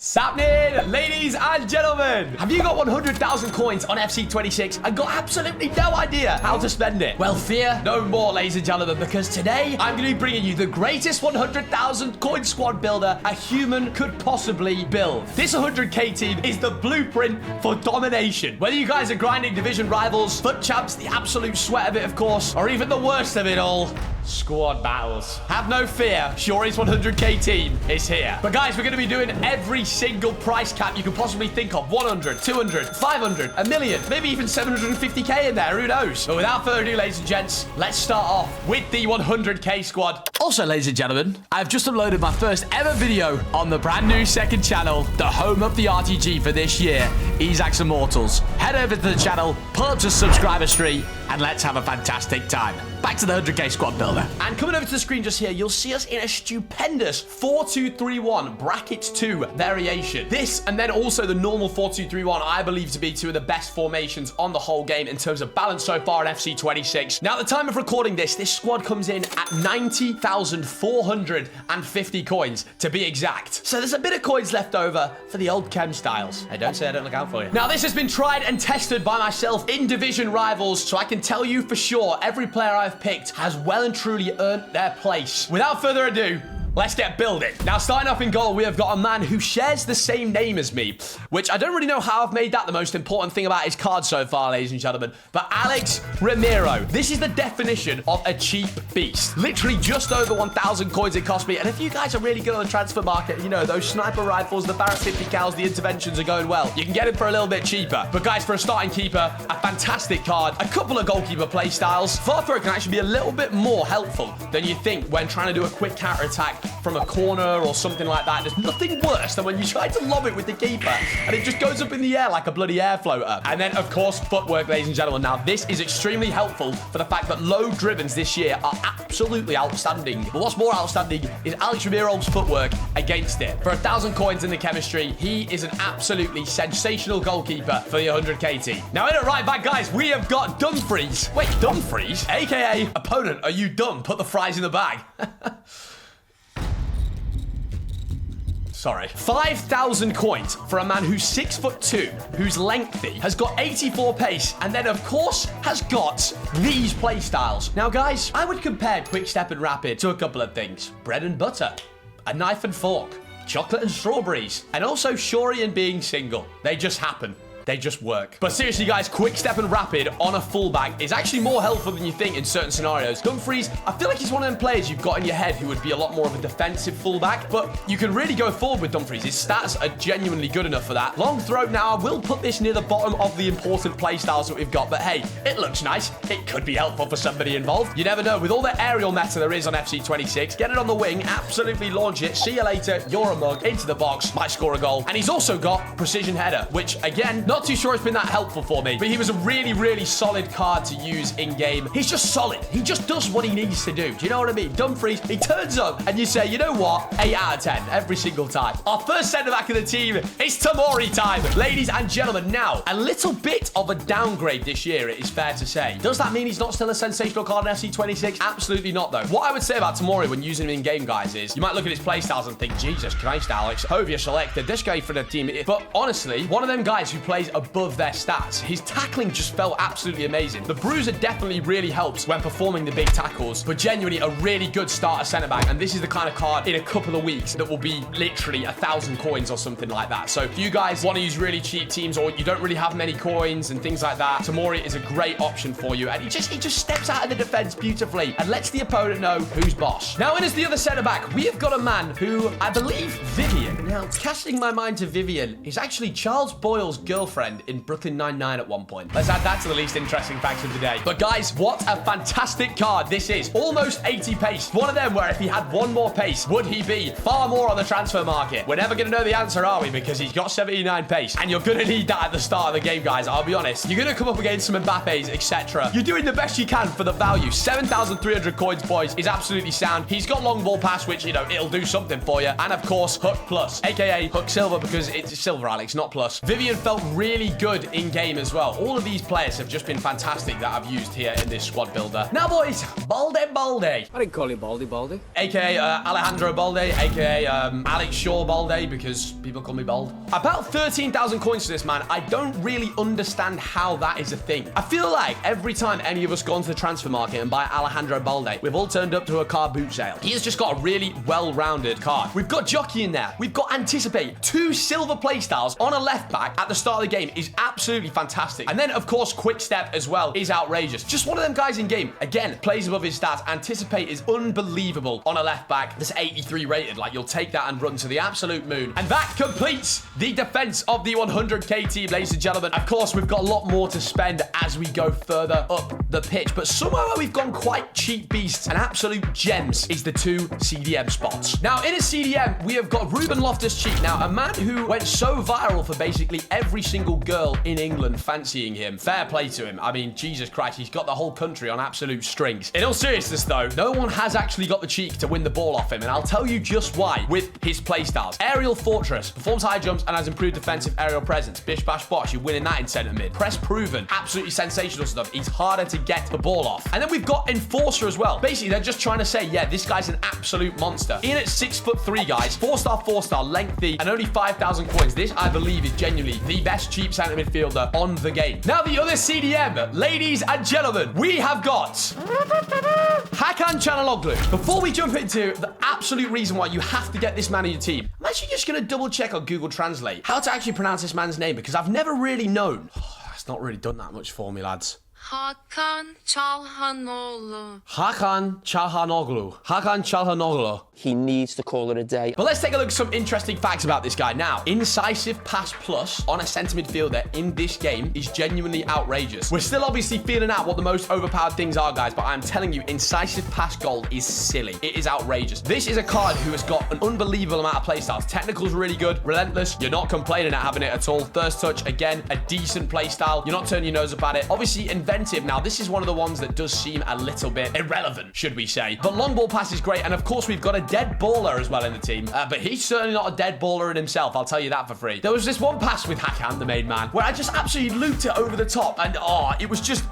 Sapnin Ladies and Gentlemen, have you got 100,000 coins on FC26 and got absolutely no idea how to spend it? Well, fear no more, ladies and gentlemen, because today I'm going to be bringing you the greatest 100,000 coin squad builder a human could possibly build. This 100k team is the blueprint for domination. Whether you guys are grinding division rivals, FUT Champs, the absolute sweat of it, of course, or even the worst of it all, squad battles. Have no fear, Shuri's 100k team is here. But guys, we're going to be doing every single price cap you can possibly think of. 100, 200, 500, a million, maybe even 750k in there, who knows? But without further ado, ladies and gents, let's start off with the 100k squad. Also, ladies and gentlemen, I've just uploaded my first ever video on the brand new second channel, the home of the RTG for this year, ISAKS Immortals. Head over to the channel, pull up to subscriber street, and let's have a fantastic time. Back to the 100k squad builder. And coming over to the screen just here, you'll see us in a stupendous 4-2-3-1 brackets 2 variation. This, and then also the normal 4-2-3-1, I believe to be two of the best formations on the whole game in terms of balance so far in FC26. Now, at the time of recording this squad comes in at 90,450 coins, to be exact. So there's a bit of coins left over for the old chem styles. Hey, don't say I don't look out for you. Now, this has been tried and tested by myself in division rivals, so I can tell you for sure every player I've picked has well and truly earned their place. Without further ado, let's get building. Now, starting off in goal, we have got a man who shares the same name as me, which I don't really know how I've made that the most important thing about his card so far, ladies and gentlemen, but Alex Ramiro. This is the definition of a cheap beast. Literally just over 1,000 coins it cost me, and if you guys are really good on the transfer market, you know, those sniper rifles, the Barrett 50 cals, the interventions are going well. You can get it for a little bit cheaper. But guys, for a starting keeper, a fantastic card, a couple of goalkeeper play styles. Farthrow can actually be a little bit more helpful than you think when trying to do a quick counter attack from a corner or something like that. There's nothing worse than when you try to lob it with the keeper and it just goes up in the air like a bloody air floater. And then, of course, footwork, ladies and gentlemen. Now, this is extremely helpful for the fact that low drivens this year are absolutely outstanding. But what's more outstanding is Alex Ramiro's footwork against it. For 1,000 coins in the chemistry, he is an absolutely sensational goalkeeper for the 100k team. Now, in at right back, guys, we have got Dumfries. Wait, Dumfries? AKA, opponent, are you dumb? Put the fries in the bag. Sorry. 5,000 coins for a man who's 6'2", who's lengthy, has got 84 pace, and then, of course, has got these play styles. Now, guys, I would compare Quick Step and Rapid to a couple of things. Bread and butter, a knife and fork, chocolate and strawberries, and also Shuri and being single. They just happen. They just work. But seriously, guys, Quick Step and Rapid on a fullback is actually more helpful than you think in certain scenarios. Dumfries, I feel like he's one of them players you've got in your head who would be a lot more of a defensive fullback, but you can really go forward with Dumfries. His stats are genuinely good enough for that. Long throw, now I will put this near the bottom of the important play styles that we've got, but hey, it looks nice. It could be helpful for somebody involved. You never know. With all the aerial meta there is on FC26, get it on the wing, absolutely launch it, see you later, you're a mug, into the box, might score a goal. And he's also got precision header, which, again, not too sure it's been that helpful for me, but he was a really, really solid card to use in-game. He's just solid. He just does what he needs to do. Do you know what I mean? Dumfries, he turns up, and you say, you know what? 8 out of 10 every single time. Our first centre-back of the team is Tamori time, ladies and gentlemen. Now, a little bit of a downgrade this year, it is fair to say. Does that mean he's not still a sensational card in FC26? Absolutely not, though. What I would say about Tamori when using him in-game, guys, is you might look at his playstyles and think, Jesus Christ, Alex, Hovia selected this guy for the team. But honestly, one of them guys who plays above their stats. His tackling just felt absolutely amazing. The bruiser definitely really helps when performing the big tackles, but genuinely a really good starter centre-back, and this is the kind of card in a couple of weeks that will be literally 1,000 coins or something like that. So if you guys want to use really cheap teams or you don't really have many coins and things like that, Tamori is a great option for you, and he just steps out of the defence beautifully and lets the opponent know who's boss. Now, in as the other centre-back, we have got a man who, I believe, Vivian. Now, casting my mind to Vivian is actually Charles Boyle's girlfriend in Brooklyn Nine-Nine at one point. Let's add that to the least interesting facts of the day. But guys, what a fantastic card this is. Almost 80 pace. One of them where if he had one more pace, would he be far more on the transfer market? We're never going to know the answer, are we? Because he's got 79 pace. And you're going to need that at the start of the game, guys. I'll be honest. You're going to come up against some Mbappes, etc. You're doing the best you can for the value. 7,300 coins, boys, is absolutely sound. He's got long ball pass, which, you know, it'll do something for you. And of course, Hook Plus, aka Hook Silver, because it's Silver, Alex, not Plus. Vivian felt really really good in-game as well. All of these players have just been fantastic that I've used here in this squad builder. Now, boys, Balde. I didn't call you Baldy. A.K.A. Alejandro Balde, a.k.a. Alex Shaw Balde, because people call me Bald. About 13,000 coins for this man. I don't really understand how that is a thing. I feel like every time any of us go onto the transfer market and buy Alejandro Balde, we've all turned up to a car boot sale. He has just got a really well-rounded card. We've got Jockey in there. We've got Anticipate. 2 silver playstyles on a left back at the start of the game is absolutely fantastic. And then, of course, Quick Step as well is outrageous. Just one of them guys in game. Again, plays above his stats. Anticipate is unbelievable on a left back. That's 83 rated. Like, you'll take that and run to the absolute moon. And that completes the defense of the 100k team, ladies and gentlemen. Of course, we've got a lot more to spend as we go further up the pitch, but somewhere where we've gone quite cheap beasts and absolute gems is the 2 CDM spots. Now, in a CDM, we have got Ruben Loftus-Cheek. Now, a man who went so viral for basically every single girl in England fancying him. Fair play to him. I mean, Jesus Christ, he's got the whole country on absolute strings. In all seriousness, though, no one has actually got the cheek to win the ball off him, and I'll tell you just why with his playstyles. Aerial Fortress, performs high jumps and has improved defensive aerial presence. Bish bash bosh, you're winning that in centre mid. Press proven, absolutely sensational stuff. He's harder to get the ball off. And then we've got Enforcer as well. Basically, they're just trying to say, yeah, this guy's an absolute monster. In at 6'3", guys, 4-star, 4-star, lengthy, and only 5,000 coins. This, I believe, is genuinely the best cheap centre midfielder on the game. Now, the other CDM, ladies and gentlemen, we have got Hakan Çalhanoğlu. Before we jump into the absolute reason why you have to get this man in your team, I'm actually just going to double check on Google Translate how to actually pronounce this man's name, because I've never really known. It's not really done that much for me, lads. Hakan Çalhanoğlu. Hakan Çalhanoğlu. Hakan Çalhanoğlu. He needs to call it a day. But let's take a look at some interesting facts about this guy. Now, incisive pass plus on a centre midfielder in this game is genuinely outrageous. We're still obviously feeling out what the most overpowered things are, guys, but I'm telling you, incisive pass goal is silly. It is outrageous. This is a card who has got an unbelievable amount of playstyles. Technical's really good. Relentless. You're not complaining at having it at all. First touch, again, a decent playstyle. You're not turning your nose up at it. Obviously, inventive. Now, this is one of the ones that does seem a little bit irrelevant, should we say. But long ball pass is great. And of course, we've got a dead baller as well in the team. But he's certainly not a dead baller in himself. I'll tell you that for free. There was this one pass with Hakan, the main man, where I just absolutely looped it over the top. And it was just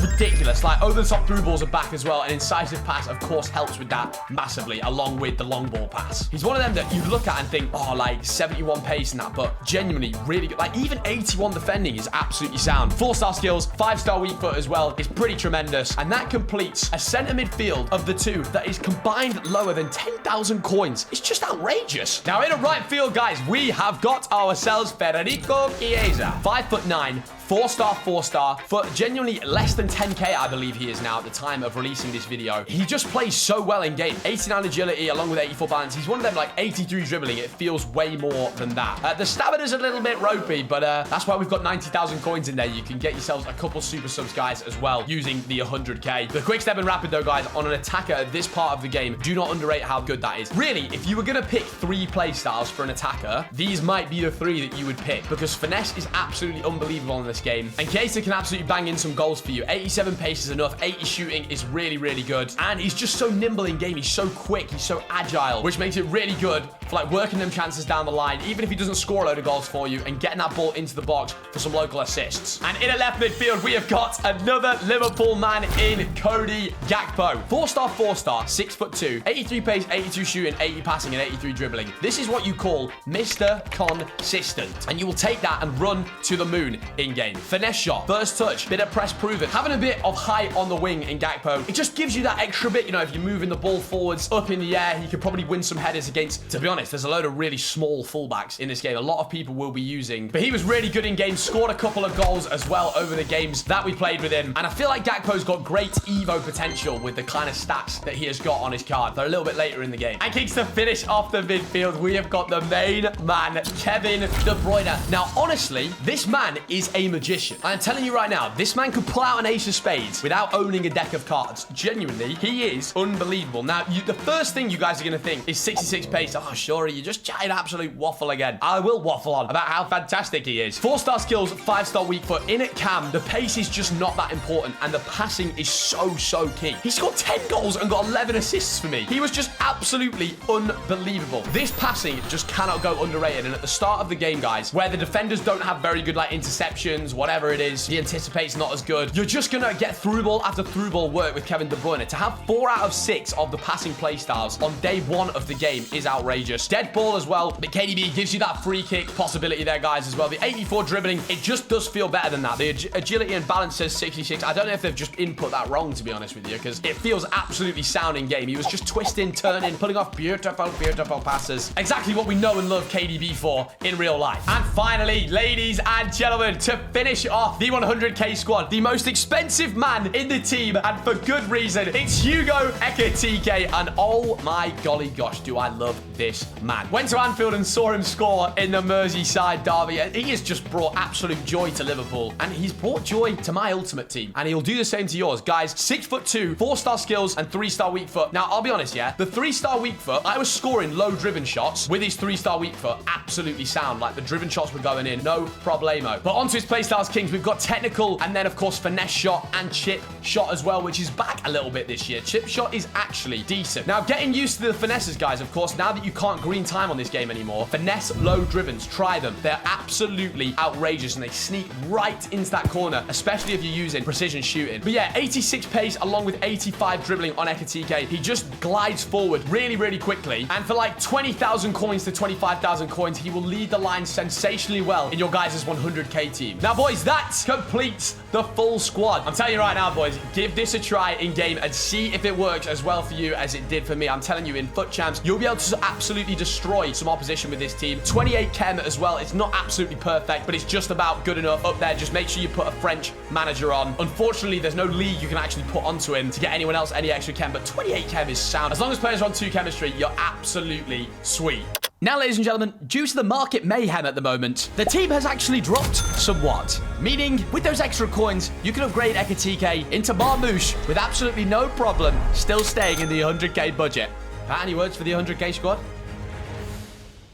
ridiculous. Like, over the top through balls are back as well. An incisive pass, of course, helps with that massively, along with the long ball pass. He's one of them that you look at and think, oh, like 71 pace and that, but genuinely really good. Like, even 81 defending is absolutely sound. 4-star skills, 5-star weak foot as well. It's pretty tremendous. And that completes a centre midfield of the 2 that is combined lower than 10,000 coins. It's just outrageous. Now, in a right field, guys, we have got ourselves Federico Chiesa. 5'9", 4-star, 4-star, for genuinely less than 10k, I believe he is now at the time of releasing this video. He just plays so well in game. 89 agility along with 84 balance. He's one of them, like 83 dribbling. It feels way more than that. The stamina's a little bit ropey, but that's why we've got 90,000 coins in there. You can get yourselves a couple super subs, guys, as well, using the 100k. The quick step and rapid, though, guys, on an attacker at this part of the game, do not underrate how good that is. Really, if you were going to pick 3 play styles for an attacker, these might be the 3 that you would pick, because finesse is absolutely unbelievable in this game, and Chiesa can absolutely bang in some goals for you. 87 pace is enough. 80 shooting is really, really good, and he's just so nimble in game. He's so quick. He's so agile, which makes it really good for like working them chances down the line, even if he doesn't score a load of goals for you, and getting that ball into the box for some local assists. And in a left midfield, we have got another Liverpool man in Cody Gakpo. 4-star, 4-star, 6'2", 83 pace, 82 shooting, 80 passing, and 83 dribbling. This is what you call Mr. Consistent, and you will take that and run to the moon in game. Finesse shot, first touch, bit of press proven, having a bit of height on the wing in Gakpo. It just gives you that extra bit, you know, if you're moving the ball forwards, up in the air, you could probably win some headers against, to be honest, there's a load of really small fullbacks in this game. A lot of people will be using, but he was really good in game, scored a couple of goals as well over the games that we played with him. And I feel like Gakpo's got great Evo potential with the kind of stats that he has got on his card. They're a little bit later in the game. And kicks to finish off the midfield, we have got the main man, Kevin De Bruyne. Now, honestly, this man is a magician. I'm telling you right now, this man could pull out an ace of spades without owning a deck of cards. Genuinely, he is unbelievable. Now, the first thing you guys are going to think is 66 pace. Oh, sure, you're just chatting absolute waffle again. I will waffle on about how fantastic he is. 4-star skills, 5-star weak foot. In at cam, the pace is just just not that important, and the passing is so key. He scored 10 goals and got 11 assists for me. He was just absolutely unbelievable. This passing just cannot go underrated, and at the start of the game, guys, where the defenders don't have very good, like, interceptions, whatever it is, the anticipate's not as good, you're just gonna get through ball after through ball work with Kevin De Bruyne. To have 4 out of 6 of the passing play styles on day 1 of the game is outrageous. Dead ball as well, but KDB gives you that free kick possibility there, guys, as well. The 84 dribbling, it just does feel better than that. The agility and balance says 66. I don't know if they've just input that wrong, to be honest with you, because it feels absolutely sound in game. He was just twisting, turning, pulling off beautiful passes. Exactly what we know and love KDB for in real life. And finally, ladies and gentlemen, to finish off the 100k squad, the most expensive man in the team, and for good reason, it's Hugo Ekitike, and oh my golly gosh, do I love this man. Went to Anfield and saw him score in the Merseyside derby, and he has just brought absolute joy to Liverpool, and he's brought joy to my ultimate team, and he'll do the same to yours. Guys, 6'2", 4-star skills, and 3-star weak foot. Now, I'll be honest, yeah, the 3-star weak foot, I was scoring low driven shots with his 3-star weak foot absolutely sound. Like, the driven shots were going in, no problemo. But onto his playstyles, Kings, we've got technical, and then, of course, finesse shot and chip shot as well, which is back a little bit this year. Chip shot is actually decent. Now, getting used to the finesses, guys, of course, now that you can't green time on this game anymore, finesse low drivens, try them. They're absolutely outrageous, and they sneak right into that corner, especially if you're using precision shooting. But yeah, 86 pace along with 85 dribbling on Ekitike. He just glides forward really quickly, and for like 20,000 coins to 25,000 coins, he will lead the line sensationally well in your guys' 100k team. Now, boys, that completes the full squad. I'm telling you right now, boys, give this a try in game and see if it works as well for you as it did for me. I'm telling you, in FUT Champs, you'll be able to absolutely destroy some opposition with this team. 28 chem as well. It's not absolutely perfect, but it's just about good enough up there. Just make sure you put a French manager on. Unfortunately, there's no league you can actually put onto him to get anyone else any extra chem, but 28 chem is sound. As long as players are on 2 chemistry, you're absolutely sweet. Now, ladies and gentlemen, due to the market mayhem at the moment, the team has actually dropped somewhat. Meaning, with those extra coins, you can upgrade Ekitike into Marmouche with absolutely no problem, still staying in the 100k budget. Pat, any words for the 100k squad?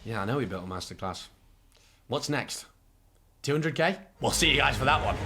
Yeah, I know we built a masterclass. What's next? 200k? We'll see you guys for that one.